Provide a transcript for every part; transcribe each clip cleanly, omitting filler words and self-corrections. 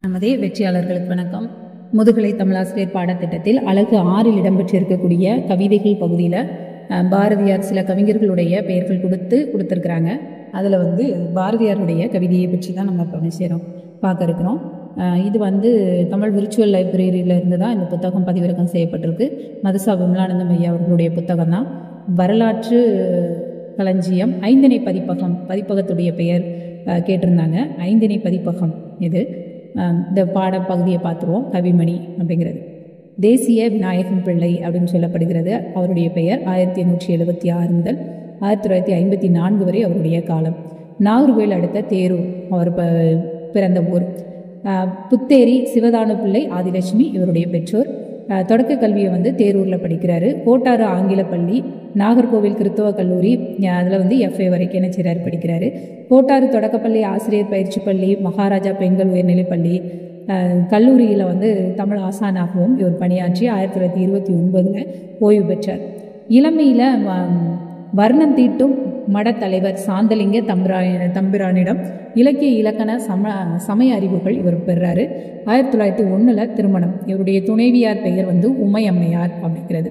நமதே வெற்றியாளர்களுக்கு வணக்கம். முதுகலை தமிழாசிரியர் பாடத்திட்டத்தில் அழகு 6 இடம்பெற்றிருக்கக்கூடிய கவிதைகள் பகுதியில் பாரதியார் சில கவிஞர்களுடைய பெயர்கள் கொடுத்துருக்குறாங்க. அதில் பாரதியாருடைய கவிதையை பற்றி தான் நம்ம இப்போ பார்க்க இருக்கிறோம். இது தமிழ் விர்ச்சுவல் லைப்ரரியில் இருந்து தான் இந்த புத்தகம் பதிவிறக்கம் செய்யப்பட்டிருக்கு. மதுசா விமலானந்தம் ஐயா அவர்களுடைய புத்தகம் தான். வரலாற்று களஞ்சியம் ஐந்திணை பதிப்பகத்துடைய பெயர் கேட்டிருந்தாங்க. ஐந்திணை பதிப்பகம் இது. இந்த பாடப்பகுதியை பார்த்துருவோம். கவிமணி அப்படிங்கிறது தேசிய விநாயகம் பிள்ளை அப்படின்னு சொல்லப்படுகிறது. அவருடைய பெயர் 1876 முதல் 1954 வரை அவருடைய காலம். நாகர்கோவில் அடுத்த தேரூர் அவர் பிறந்த ஊர். புத்தேரி சிவதானு பிள்ளை ஆதிலட்சுமி இவருடைய பெற்றோர். தொடக்க கல்வியை தேரூரில் படிக்கிறாரு. கோட்டாறு ஆங்கில பள்ளி, நாகர்கோவில் கிறிஸ்தவ கல்லூரி, அதில் FA வரைக்கும் என்ன செய்கிறார் படிக்கிறாரு. கோட்டாறு தொடக்கப்பள்ளி ஆசிரியர் பயிற்சி பள்ளி, மகாராஜா பெண்கள் உயர்நிலைப்பள்ளி, கல்லூரியில் தமிழ் ஆசானாகவும் இவர் பணியாற்றி 1929 ஓய்வு பெற்றார். இளமையில் வர்ணம் தீட்டும் மடத்தலைவர் சாந்தலிங்க தம்பிரானிடம் இலக்கிய இலக்கண சமய அறிவுகள் இவர் பெறாரு. 1901 திருமணம். இவருடைய துணைவியார் பெயர் உமை அம்மையார் அப்படிங்கிறது.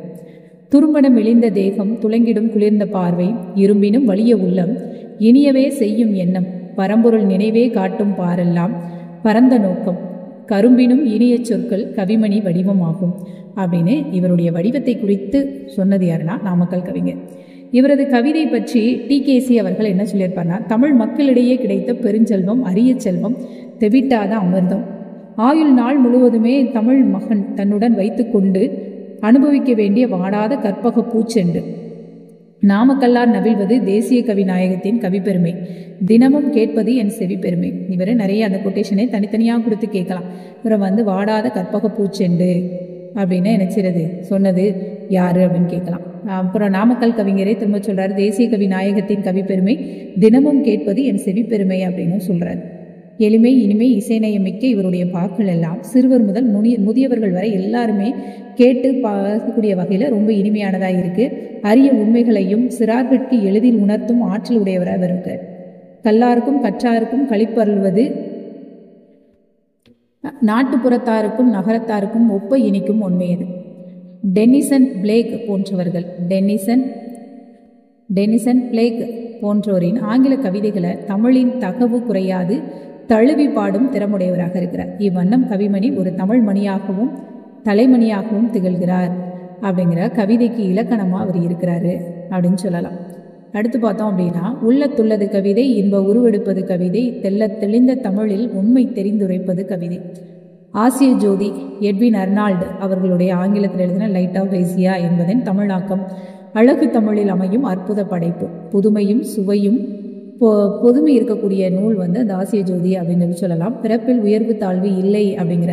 துரும்படம் மெலிந்த தேகம், துளங்கிடும் குளிர்ந்த பார்வை, இரும்பினும் வலிய உள்ளம், இனியவே செய்யும் எண்ணம், பரம்பொருள் நினைவே காட்டும் பாரெல்லாம் பரந்த நோக்கம், கரும்பினும் இனிய சொற்கள் கவிமணி வடிவமாகும் அப்படின்னு இவருடைய வடிவத்தை குறித்து சொன்னது யாருன்னா நாமக்கல் கவிஞர். இவரது கவிதை பற்றி TKC அவர்கள் என்ன சொல்லியிருப்பார்னா, தமிழ் மக்களிடையே கிடைத்த பெருஞ்செல்வம், அரிய செல்வம், தெவிட்டாத அமிர்தம், ஆயுள் நாள் முழுவதுமே தமிழ் மகன் தன்னுடன் வைத்து கொண்டு அனுபவிக்க வேண்டிய வாடாத கற்பக பூச்செண்டு, நாமக்கல்லார் நவிழ்வது தேசிய கவி நாயகத்தின் கவிப்பெருமை, தினமும் கேட்பது என் செவி பெருமை. இவர் நிறைய அந்த கொட்டேஷனை தனித்தனியாக கொடுத்து கேட்கலாம். இவரை வாடாத கற்பக பூச்செண்டு அப்படின்னு நினைச்சிறது சொன்னது யாரு அப்படின்னு கேட்கலாம். அப்புறம் நாமக்கல் கவிஞரே திரும்ப சொல்றாரு, தேசிய கவி நாயகத்தின் கவிப்பெருமை, தினமும் கேட்பது என் செவி பெருமை அப்படின்னு சொல்றாரு. எளிமை இனிமை இசைநயமிக்க இவருடைய பாக்கள் எல்லாம் சிறுவர் முதல் முதியவர்கள் வரை எல்லாருமே கேட்டு பார்க்கக்கூடிய வகையில் ரொம்ப இனிமையானதாக இருக்கு. அரிய உண்மைகளையும் சிறார்பிற்கு எளிதில் உணர்த்தும் ஆற்றல் உடையவராக இருக்கு. கல்லாருக்கும் கற்றாருக்கும் களிப்பருள்வது, நாட்டுப்புறத்தாருக்கும் நகரத்தாருக்கும் ஒப்ப இனிக்கும் உண்மையது. டென்னிசன் பிளேக் போன்றோரின் ஆங்கில கவிதைகளை தமிழின் தகவு குறையாது தழுவி பாடும் திறமுடையவராக இருக்கிறார். இவ்வண்ணம் கவிமணி ஒரு தமிழ் மணியாகவும் தலைமணியாகவும் திகழ்கிறார் அப்படிங்கிற கவிதைக்கு இலக்கணமாக அவர் இருக்கிறாரு அப்படின்னு சொல்லலாம். அடுத்து பார்த்தோம் அப்படின்னா, உள்ளத்துள்ளது கவிதை, இன்ப உருவெடுப்பது கவிதை, தெளிந்த தமிழில் உண்மை தெரிந்துரைப்பது கவிதை. ஆசிய ஜோதி எட்வின் அர்னால்டு அவர்களுடைய ஆங்கிலத்தில் எழுதின லைட் ஆஃப் ஏசியா என்பதன் தமிழாக்கம். அழகு தமிழில் அமையும் அற்புத படைப்பு, புதுமையும் சுவையும் பொதுமை இருக்கக்கூடிய நூல் அந்த ஆசிய ஜோதி அப்படின்னு சொல்லலாம். பிறப்பில் உயர்வு தாழ்வு இல்லை அப்படிங்கிற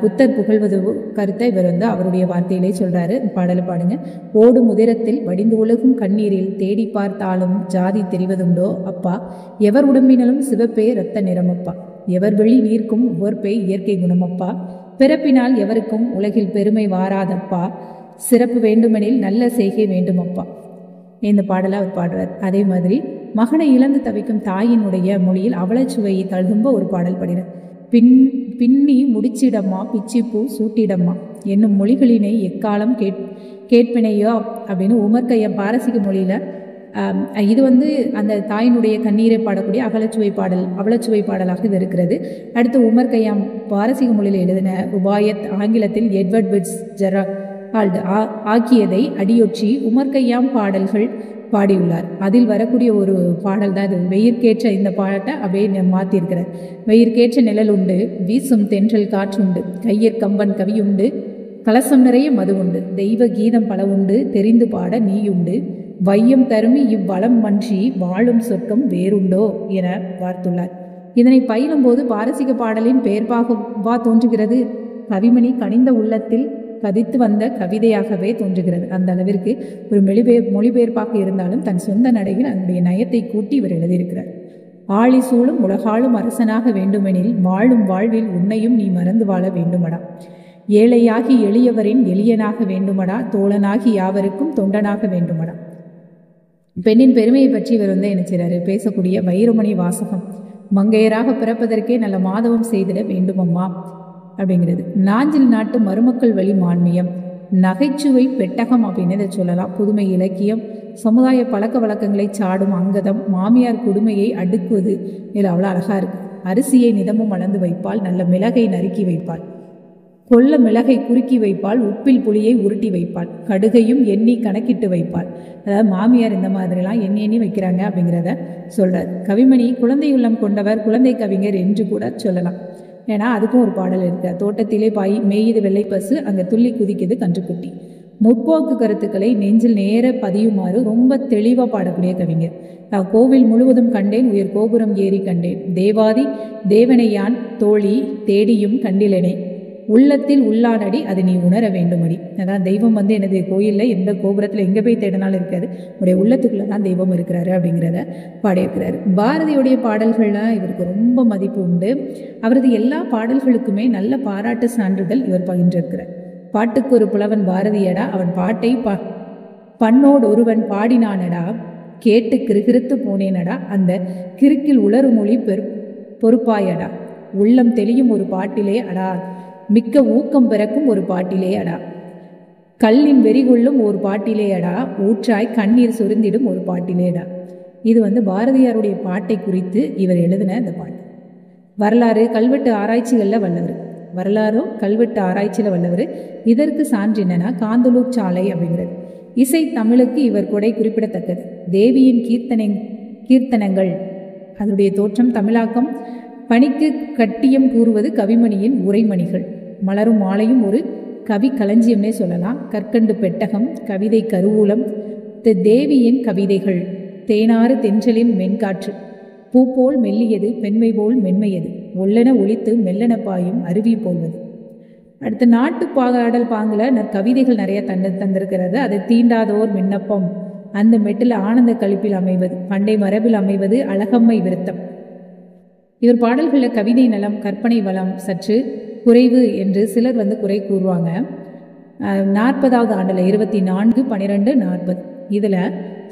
புத்தர் புகழ்வது கருத்தை இவர் அவருடைய வார்த்தையிலே சொல்றாரு. பாடலை பாடுங்க. ஓடும் உதிரத்தில் வடிந்து ஒழுகும் கண்ணீரில் தேடி பார்த்தாலும் ஜாதி தெரிவதுண்டோ அப்பா, எவர் உடம்பினாலும் சிவப்பே இரத்த நிறமப்பா, எவர் வெளி நீர்க்கும் உவர்ப்பே இயற்கை குணமப்பா, பிறப்பினால் எவருக்கும் உலகில் பெருமை வாராதப்பா, சிறப்பு வேண்டுமெனில் நல்ல செய்கை வேண்டுமப்பா. இந்த பாடலை அவர் பாடுறார். அதே மாதிரி மகனை இழந்து தவிக்கும் தாயினுடைய மொழியில் அவலச்சுவையை தழும்ப ஒரு பாடல் பாடினார். பின்னி முடிச்சிடம்மா பிச்சிப்பூ சூட்டிடம்மா என்னும் மொழிகளினை எக்காலம் கேட்பினையோ அப்படின்னு உமர்கையா பாரசீக மொழியில இது அந்த தாயினுடைய கண்ணீரை பாடக்கூடிய அவலச்சுவை பாடலாக இது இருக்கிறது. அடுத்து உமர் கய்யாம் பாரசீக மொழியில் எழுதின ருபாயத் ஆங்கிலத்தில் Edward bits Gerald ஆக்கியதை அடியொற்றி Umar Khayyam பாடல்கள் பாடியுள்ளார். அதில் வரக்கூடிய ஒரு பாடல் தான் இது. வெயிற்கேற்ற இந்த பாட்டை அப்படியே மாற்றியிருக்கிறார். வெயிற்கேற்ற நிழல் உண்டு, வீசும் தென்றல் காற்றுண்டு, கையற் கம்பன் கவியுண்டு, கலசம் நிறைய மது உண்டு, தெய்வ கீதம் பல உண்டு, தெரிந்து பாட நீயுண்டு, வையம் தருமி இவ்வளம் மன்றி வாழும் சொர்க்கம் வேறுண்டோ என வார்த்துள்ளார். இதனை பயிலும் போது பாரசீக பாடலின் பெயர்பாகவா தோன்றுகிறது? கவிமணி கனிந்த உள்ளத்தில் கதித்து வந்த கவிதையாகவே தோன்றுகிறது. அந்த அளவிற்கு ஒரு மொழிபெயர்ப்பாக இருந்தாலும் தன் சொந்த நடையில் அதனுடைய நயத்தை கூட்டி இவர் எழுதியிருக்கிறார். ஆழி சூழும் உலகாளும் அரசனாக வேண்டுமெனில் வாழும் வாழ்வில் உன்னையும் நீ மறந்து வாழ வேண்டுமடா, ஏழையாகி எளியவரின் எளியனாக வேண்டுமடா, தோழனாகி யாவருக்கும் தொண்டனாக வேண்டுமடா. பெண்ணின் பெருமையை பற்றி இவர் என்ன செய்றாரு பேசக்கூடிய வைரமணி வாசகம். மங்கையராக பிறப்பதற்கே நல்ல மாதவம் செய்திட வேண்டுமம்மா அப்படிங்கிறது. நாஞ்சில் நாட்டு மருமக்கள் வழி மான்மியம், நகைச்சுவை பெட்டகம் அப்படின்னு இதை சொல்லலாம். புதுமை இலக்கியம், சமுதாய பழக்க வழக்கங்களை சாடும் அங்கதம், மாமியார் கொடுமையை அடுக்குவது, இதில் அவ்வளோ அழகா இருக்கு. அரிசியை நிதமும் அளந்து வைப்பாள், நல்ல மிளகை நறுக்கி வைப்பாள், கொல்ல மிளகை குறுக்கி வைப்பாள், உப்பில் புளியை உருட்டி வைப்பாள், கடுகையும் எண்ணி கணக்கிட்டு வைப்பாள். அதாவது மாமியார் இந்த மாதிரிலாம் எண்ணி எண்ணி வைக்கிறாங்க அப்படிங்கிறத சொல்றார். கவிமணி குழந்தை உள்ளம் கொண்டவர், குழந்தை கவிஞர் என்று கூட சொல்லலாம். ஏன்னா அதுக்கும் ஒரு பாடல் இருக்கு. தோட்டத்திலே பாய் மேயுது வெள்ளை பசு, அங்கே துள்ளி குதிக்குது கன்றுக்குட்டி. முற்போக்கு கருத்துக்களை நெஞ்சில் நேர பதியுமாறு ரொம்ப தெளிவாக பாடக்கூடிய கவிஞர். கோவில் முழுவதும் கண்டேன், உயர் கோபுரம் ஏறி கண்டேன், தேவாதி தேவனை யான் தோழி தேடியும் கண்டிலனே, உள்ளத்தில் உள்ளானடி அதை நீ உணர வேண்டுமடி. அதான் தெய்வம் எனது கோயிலில் எந்த கோபுரத்தில் எங்கே போய் தேடினாலும் இருக்காது, உடைய உள்ளத்துக்குள்ளே தான் தெய்வம் இருக்கிறாரு அப்படிங்கிறத பாடியிருக்கிறாரு. பாரதியுடைய பாடல்கள்லாம் இவருக்கு ரொம்ப மதிப்பு உண்டு. அவரது எல்லா பாடல்களுக்குமே நல்ல பாராட்டு சான்றிதழ் இவர் பகிர்ந்திருக்கிறார். பாட்டுக்கு ஒரு புலவன் பாரதியடா, அவன் பாட்டை பண்ணோடு ஒருவன் பாடினானடா, கேட்டு கிறுகிறுத்து போனேனடா, அந்த கிறுக்கில் உளறு மொழி பொறுப்பாயடா, உள்ளம் தெளியும் ஒரு பாட்டிலே அடா, மிக்க ஊக்கம் பிறக்கும் ஒரு பாட்டிலே அடா, கல்லின் வெறிகொள்ளும் ஒரு பாட்டிலே அடா, ஊற்றாய் கண்ணீர் சுருந்திடும் ஒரு பாட்டிலேடா. இது பாரதியாருடைய பாட்டை குறித்து இவர் எழுதின இந்த பாட்டு. வரலாறு கல்வெட்டு ஆராய்ச்சிகளில் வல்லவர், வரலாறும் கல்வெட்டு ஆராய்ச்சியில் வல்லவர். இதற்கு சான்று என்னன்னா காந்தலூர் சாலை அப்படிங்கிறது. இசை தமிழுக்கு இவர் கொடை குறிப்பிடத்தக்கது. தேவியின் கீர்த்தனங்கள் அதனுடைய தோற்றம் தமிழாக்கம், பணிக்கு கட்டியம் கூறுவது கவிமணியின் உரைமணிகள், மலரும் மாலையும் ஒரு கவி களஞ்சியம்னே சொல்லலாம். கற்கண்டு பெட்டகம், கவிதை கருவூலம், தேவியின் கவிதைகள், தேனாறு தென்றலின் மென்காற்று, பூ போல் மெல்லியது பெண்மை போல் மென்மையது, ஒல்லென ஒலித்து மெல்லென பாயும் அருவி போல்வது. அடுத்து நாட்டு பாடல் பாங்குல கவிதைகள் நிறைய தந்திருக்கிறது. அதை தீண்டாதோர் விண்ணப்பம், அந்த மெட்டில் ஆனந்த கழிப்பில் அமைவது, பண்டை மரபில் அமைவது அழகம்மை விருத்தம். இவர் பாடல்களில் கவிதை நலம் கற்பனை வளம் சற்று குறைவு என்று சிலர் குறை கூறுவாங்க. 40வது ஆண்டில் 24/12/40 இதில்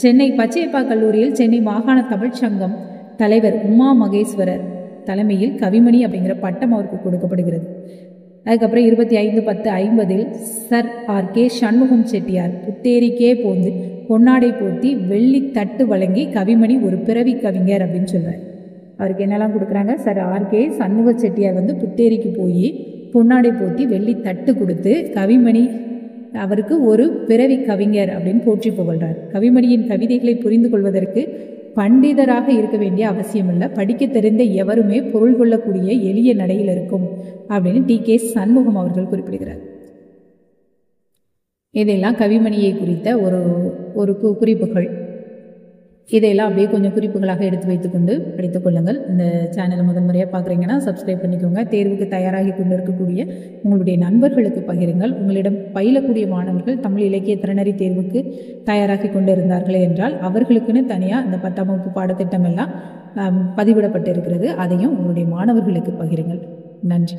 சென்னை பச்சையப்பா கல்லூரியில் சென்னை மாகாண தமிழ்ச்சங்கம் தலைவர் உமா மகேஸ்வரர் தலைமையில் கவிமணி அப்படிங்கிற பட்டம் அவருக்கு கொடுக்கப்படுகிறது. அதுக்கப்புறம் 25/10/50 சர் ஆர்.கே. சண்முகம் செட்டியார் புத்தேரிக்கே போந்து பொன்னாடை போர்த்தி வெள்ளி தட்டு வழங்கி கவிமணி ஒரு பிறவி கவிஞர் அப்படின்னு சொல்றார். அவருக்கு என்னெல்லாம் கொடுக்குறாங்க? Sir R K. சண்முக செட்டியார் புத்தேரிக்கு போய் பொன்னாடை போர்த்தி வெள்ளி தட்டு கொடுத்து கவிமணி அவருக்கு ஒரு பிறவி கவிஞர் அப்படின்னு போற்றி புகழ்றார். கவிமணியின் கவிதைகளை புரிந்து கொள்வதற்கு பண்டிதராக இருக்க வேண்டிய அவசியம் இல்லை, படிக்க தெரிந்த எவருமே பொருள் கொள்ளக்கூடிய எளிய நடையில் இருக்கும் அப்படின்னு டி.கே. சண்முகம் அவர்கள் குறிப்பிடுகிறார். இதெல்லாம் கவிமணியை குறித்த ஒரு குறிப்புகள். இதையெல்லாம் அப்படியே கொஞ்சம் குறிப்புகளாக எடுத்து வைத்துக்கொண்டு படித்துக் கொள்ளுங்கள். இந்த சேனலை முதன்முறையாக பார்க்குறீங்கன்னா சப்ஸ்கிரைப் பண்ணிக்கோங்க. தேர்வுக்கு தயாராகி கொண்டு இருக்கக்கூடிய உங்களுடைய நண்பர்களுக்கு பகிருங்கள். உங்களிடம் பயிலக்கூடிய மாணவர்கள் தமிழ் இலக்கிய திறனறி தேர்வுக்கு தயாராகி கொண்டு இருந்தார்களே என்றால் அவர்களுக்குன்னு தனியாக இந்த 10ஆம் வகுப்பு பாடத்திட்டம் எல்லாம் பதிவிடப்பட்டு இருக்கிறது. அதையும் உங்களுடைய மாணவர்களுக்கு பகிருங்கள். நன்றி.